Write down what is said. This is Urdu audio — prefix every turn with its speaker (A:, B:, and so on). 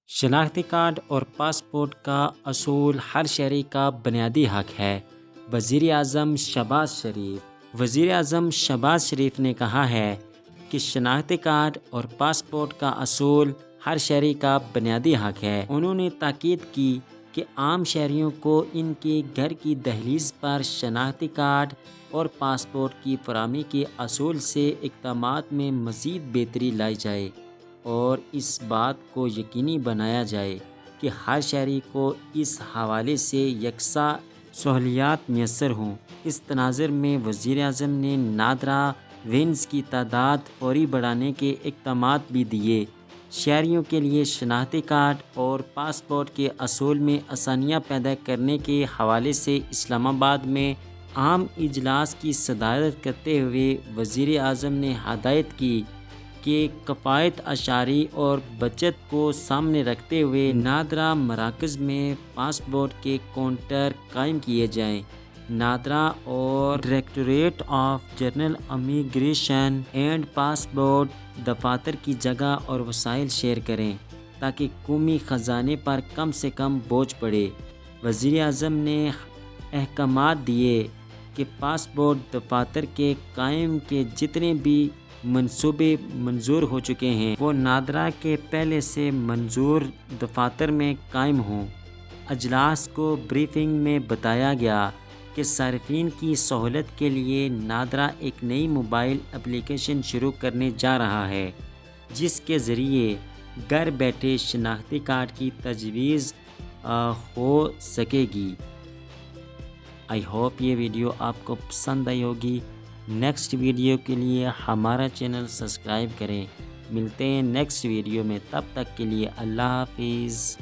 A: شناختی کارڈ اور پاسپورٹ کا اصول ہر شہری کا بنیادی حق ہے۔ وزیر اعظم شہباز شریف نے کہا ہے کہ شناختی کارڈ اور پاسپورٹ کا اصول ہر شہری کا بنیادی حق ہے۔ انہوں نے تاکید کی کہ عام شہریوں کو ان کے گھر کی دہلیز پر شناختی کارڈ اور پاسپورٹ کی فراہمی کے اصول سے اقدامات میں مزید بہتری لائی جائے اور اس بات کو یقینی بنایا جائے کہ ہر شہری کو اس حوالے سے یکساں سہولیات میسر ہوں۔ اس تناظر میں وزیر اعظم نے نادرا وینز کی تعداد فوری بڑھانے کے اقدامات بھی دیے۔ شہریوں کے لیے شناختی کارڈ اور پاسپورٹ کے اصول میں آسانیاں پیدا کرنے کے حوالے سے اسلام آباد میں عام اجلاس کی صدارت کرتے ہوئے وزیر اعظم نے ہدایت کی کہ کفایت اشاری اور بچت کو سامنے رکھتے ہوئے نادرا مراکز میں پاسپورٹ کے کاؤنٹر قائم کیے جائیں۔ نادرا اور directorate of general immigration and passport دفاتر کی جگہ اور وسائل شیئر کریں تاکہ قومی خزانے پر کم سے کم بوجھ پڑے۔ وزیر اعظم نے احکامات دیے کہ پاسپورٹ دفاتر کے قیام کے جتنے بھی منصوبے منظور ہو چکے ہیں وہ نادرا کے پہلے سے منظور دفاتر میں قائم ہوں۔ اجلاس کو بریفنگ میں بتایا گیا کہ صارفین کی سہولت کے لیے نادرا ایک نئی موبائل اپلیکیشن شروع کرنے جا رہا ہے جس کے ذریعے گھر بیٹھے شناختی کارڈ کی تجویز ہو سکے گی۔ آئی ہوپ یہ ویڈیو آپ کو پسند آئی ہوگی۔ نیکسٹ ویڈیو کے لیے ہمارا چینل سبسکرائب کریں۔ ملتے ہیں نیکسٹ ویڈیو میں، تب تک کے لیے اللہ حافظ۔